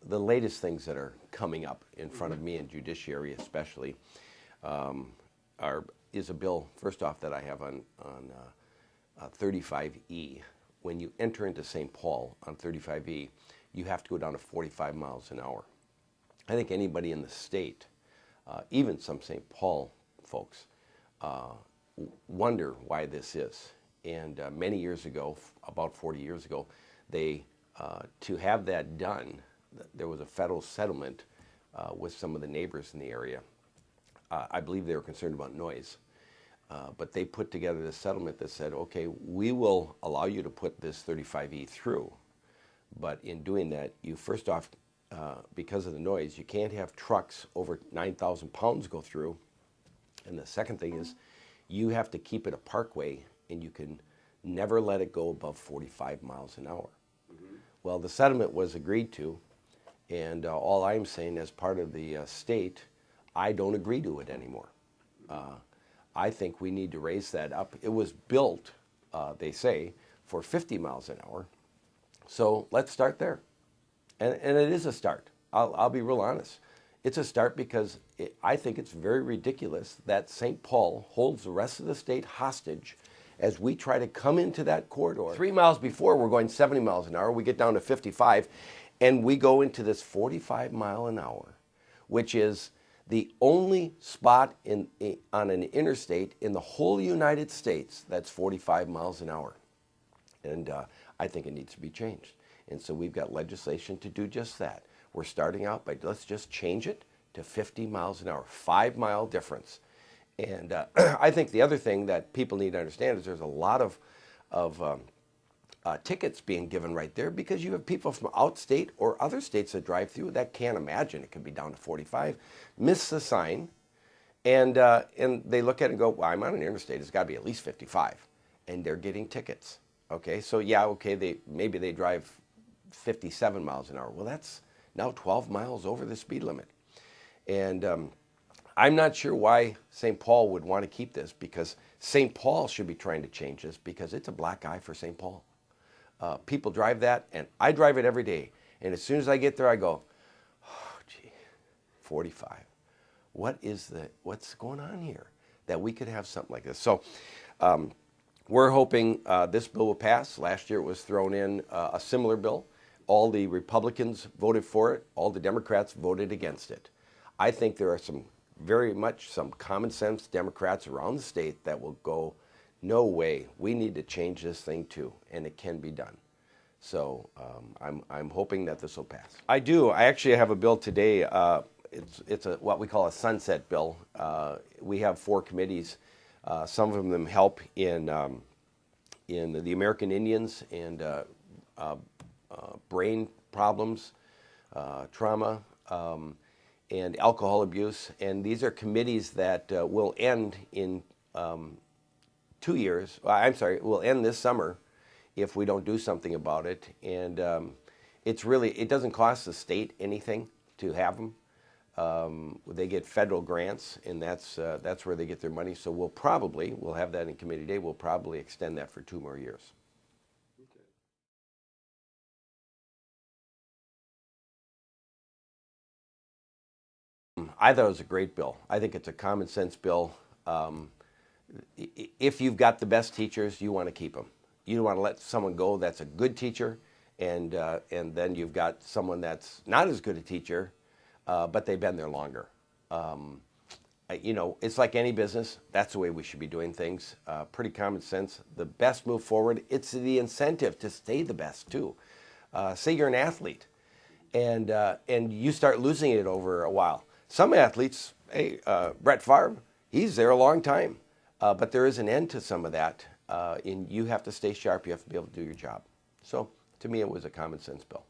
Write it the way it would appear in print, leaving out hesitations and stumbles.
the latest things that are coming up in front of me in judiciary especially is a bill, first off, that I have on 35E. When you enter into St. Paul on 35E, you have to go down to 45 miles an hour. I think anybody in the state, even some St. Paul folks, wonder why this is. And many years ago, about 40 years ago, to have that done, there was a federal settlement with some of the neighbors in the area. I believe they were concerned about noise. But they put together this settlement that said, okay, we will allow you to put this 35E through. But in doing that, you first off, because of the noise, you can't have trucks over 9,000 pounds go through. And the second thing is you have to keep it a parkway, and you can never let it go above 45 miles an hour. Well, the settlement was agreed to, and all I'm saying as part of the state, I don't agree to it anymore. I think we need to raise that up. It was built, they say, for 50 miles an hour. So let's start there. And it is a start. I'll be real honest. It's a start because I think it's very ridiculous that St. Paul holds the rest of the state hostage as we try to come into that corridor. 3 miles before, we're going 70 miles an hour. We get down to 55, and we go into this 45 mile an hour, which is the only spot on an interstate in the whole United States that's 45 miles an hour. And I think it needs to be changed. And so we've got legislation to do just that. We're starting out by, let's just change it to 50 miles an hour, 5 mile difference. And I think the other thing that people need to understand is there's a lot of tickets being given right there because you have people from outstate or other states that drive through that can't imagine it could be down to 45, miss the sign, and they look at it and go, well, I'm on an interstate, it's got to be at least 55, and they're getting tickets. Okay, so yeah, okay, maybe they drive 57 miles an hour. Well, that's now 12 miles over the speed limit. And I'm not sure why St. Paul would want to keep this, because St. Paul should be trying to change this because it's a black eye for St. Paul. People drive that, and I drive it every day. And as soon as I get there, I go, oh, gee, 45. What's going on here that we could have something like this? So we're hoping this bill will pass. Last year it was thrown in a similar bill. All the Republicans voted for it. All the Democrats voted against it. I think there are very much some common sense Democrats around the state that will go, no way, we need to change this thing too, and it can be done. So I'm hoping that this will pass. I do. I actually have a bill today. It's what we call a sunset bill. We have 4 committees. Some of them help in the American Indians and brain problems, trauma, and alcohol abuse. And these are committees that will end in 2 years. Will end this summer if we don't do something about it. And it doesn't cost the state anything to have them. They get federal grants, and that's where they get their money. So we'll have that in committee day. We'll probably extend that for 2 more years. I thought it was a great bill. I think it's a common sense bill. If you've got the best teachers, you want to keep them. You don't want to let someone go that's a good teacher, and then you've got someone that's not as good a teacher, but they've been there longer. It's like any business. That's the way we should be doing things. Pretty common sense. The best move forward, it's the incentive to stay the best too. Say you're an athlete, and you start losing it over a while. Some athletes, hey, Brett Favre, he's there a long time, but there is an end to some of that, and you have to stay sharp. You have to be able to do your job. So to me, it was a common sense bill.